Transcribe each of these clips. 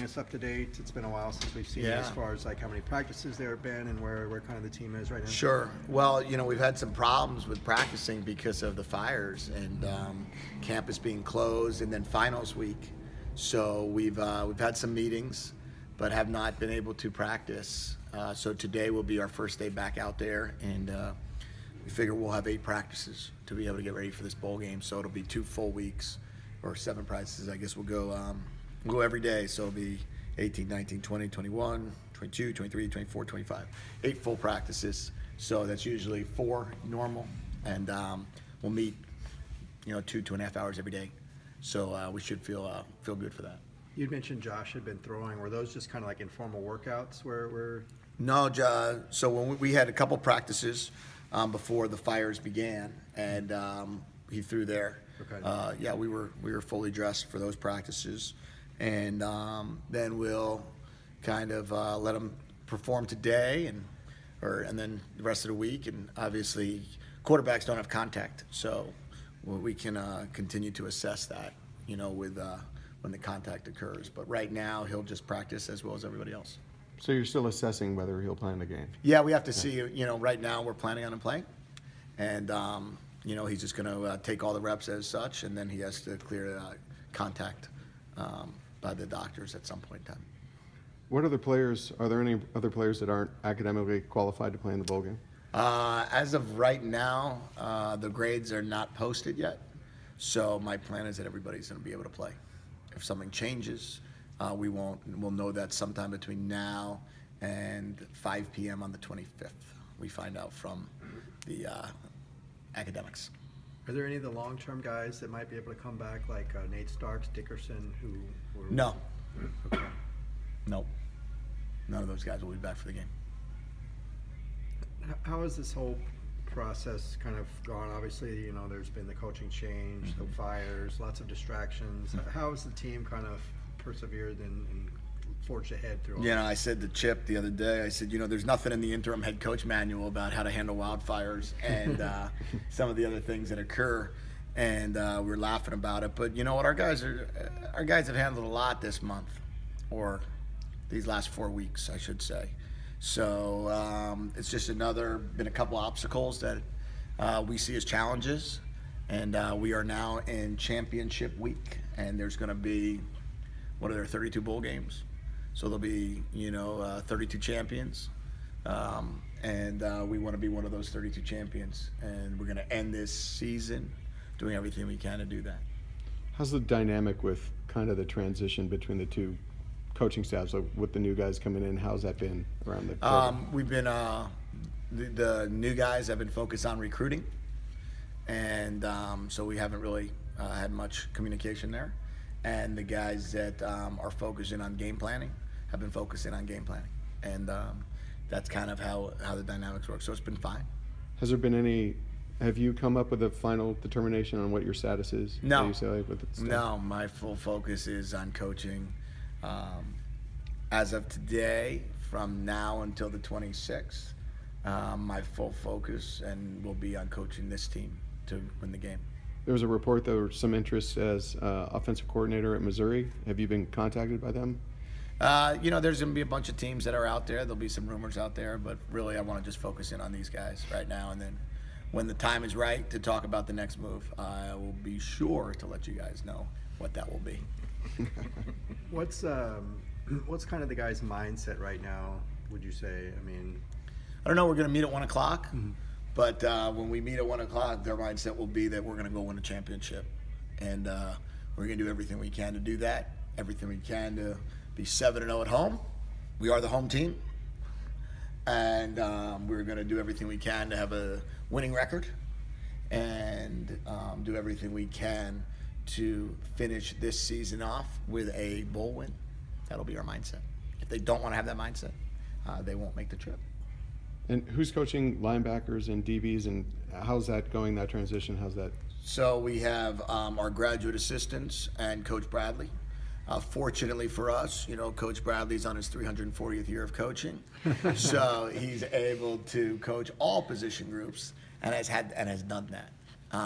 us up to date? It's been a while since we've seen you, as far as like how many practices there have been and where kind of the team is right now. Sure. Well, we've had some problems with practicing because of the fires and campus being closed, and then finals week. So we've had some meetings, but have not been able to practice. So today will be our first day back out there, and we figure we'll have 8 practices to be able to get ready for this bowl game. So it'll be 2 full weeks, or 7 practices. I guess we'll go every day. So it'll be 18, 19, 20, 21, 22, 23, 24, 25. 8 full practices. So that's usually 4 normal, and we'll meet 2.5 hours every day. So we should feel good for that. You'd mentioned Josh had been throwing. Were those just kind of like informal workouts where? No, so when we had a couple practices before the fires began, and he threw there. Okay. We were fully dressed for those practices, and then we'll kind of let him perform today, and then the rest of the week. And obviously, quarterbacks don't have contact, so we can continue to assess that, with when the contact occurs. But right now, he'll just practice as well as everybody else. So you're still assessing whether he'll play in the game? Yeah, we have to see. Right now we're planning on him playing, and he's just going to take all the reps as such, and then he has to clear contact by the doctors at some point in time. What other players? Are there any other players that aren't academically qualified to play in the bowl game? As of right now, the grades are not posted yet, so my plan is that everybody's going to be able to play. If something changes, we'll know that sometime between now and 5 p.m. on the 25th. We find out from the academics. Are there any of the long-term guys that might be able to come back, like Nate Starks, Dickerson, who were? No. Okay. Nope. None of those guys will be back for the game. How has this whole process kind of gone? Obviously, there's been the coaching change, the fires, lots of distractions. How has the team kind of persevered and forged ahead through all this? I said to Chip the other day, I said, there's nothing in the interim head coach manual about how to handle wildfires and some of the other things that occur, and we're laughing about it. But you know what? Our guys have handled a lot this month, or these last 4 weeks, I should say. So it's just been a couple obstacles that we see as challenges, and we are now in championship week, and there's going to be, 32 bowl games? So there'll be, 32 champions, and we want to be one of those 32 champions, and we're going to end this season doing everything we can to do that. How's the dynamic with kind of the transition between the two coaching staffs, like with the new guys coming in? How's that been around the program? We've been the new guys have been focused on recruiting, and so we haven't really had much communication there. And the guys that are focusing on game planning have been focusing on game planning, and that's kind of how the dynamics work. So it's been fine. Has there been any? Have you come up with a final determination on what your status is? No. With no, my full focus is on coaching. As of today, from now until the 26th, my full focus and will be on coaching this team to win the game. There was a report there was some interest as offensive coordinator at Missouri. Have you been contacted by them? There's going to be a bunch of teams that are out there. There'll be some rumors out there, but really I want to just focus in on these guys right now, and then when the time is right to talk about the next move, I will be sure to let you guys know what that will be. What's kind of the guy's mindset right now, would you say? I don't know. We're going to meet at 1 o'clock, but when we meet at 1 o'clock, their mindset will be that we're going to go win a championship, and we're going to do everything we can to do that. Everything we can to be 7-0 at home. We are the home team, and we're going to do everything we can to have a winning record, and do everything we can to finish this season off with a bowl win. That'll be our mindset. If they don't want to have that mindset, they won't make the trip. And who's coaching linebackers and DBs, and how's that going, that transition? How's that? So we have our graduate assistants and Coach Bradley. Fortunately for us, Coach Bradley's on his 340th year of coaching, so he's able to coach all position groups and has done that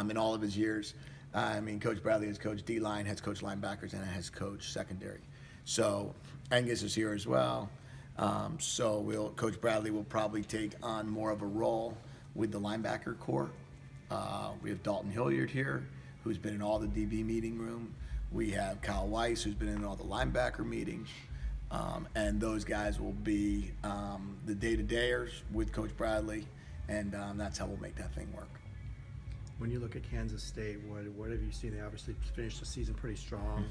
in all of his years. Coach Bradley has coached D-line, has coached linebackers, and has coached secondary. So Angus is here as well. So Coach Bradley will probably take on more of a role with the linebacker core. We have Dalton Hilliard here, who's been in all the DB meeting room. We have Kyle Weiss, who's been in all the linebacker meetings. And those guys will be the day-to-dayers with Coach Bradley, and that's how we'll make that thing work. When you look at Kansas State, what have you seen? They obviously finished the season pretty strong.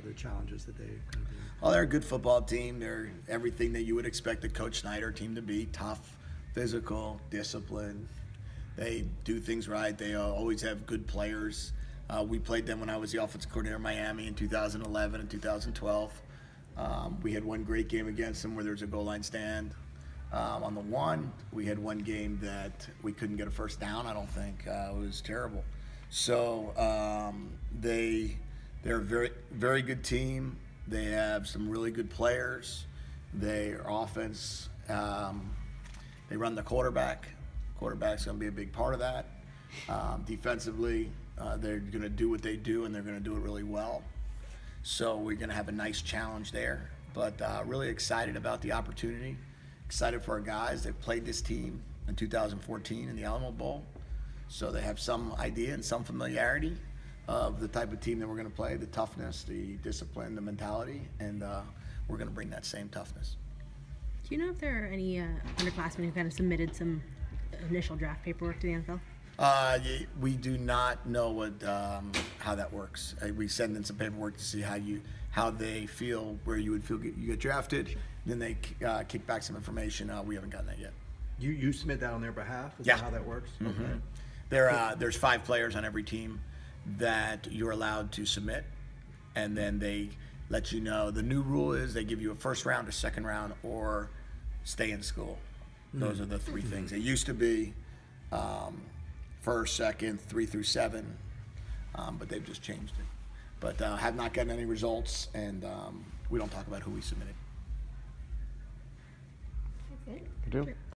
The challenges that they kind of Oh, they're a good football team. They're everything that you would expect a Coach Snyder team to be: tough, physical, disciplined. They do things right. They always have good players. We played them when I was the offensive coordinator in Miami in 2011 and 2012. We had one great game against them where there was a goal line stand. On the one, we had one game that we couldn't get a first down, I don't think. It was terrible. So they're a very, very good team. They have some really good players. Their offense, they run the quarterback. Quarterback's going to be a big part of that. Defensively, they're going to do what they do, and they're going to do it really well. So we're going to have a nice challenge there. But really excited about the opportunity. Excited for our guys. They've played this team in 2014 in the Alamo Bowl. So they have some idea and some familiarity of the type of team that we're going to play, the toughness, the discipline, the mentality, and we're going to bring that same toughness. Do you know if there are any underclassmen who kind of submitted some initial draft paperwork to the NFL? We do not know how that works. We send in some paperwork to see how they feel, where you would feel you get drafted. Then they kick back some information. We haven't gotten that yet. You submit that on their behalf? Is Yeah. that how that works? Mm-hmm. Okay. There's 5 players on every team that you're allowed to submit, and then they let you know. The new rule is they give you a first round, a second round, or stay in school. Those are the 3 things. It used to be first, second, 3 through 7, but they've just changed it. But have not gotten any results, and we don't talk about who we submitted. That's it. Good deal.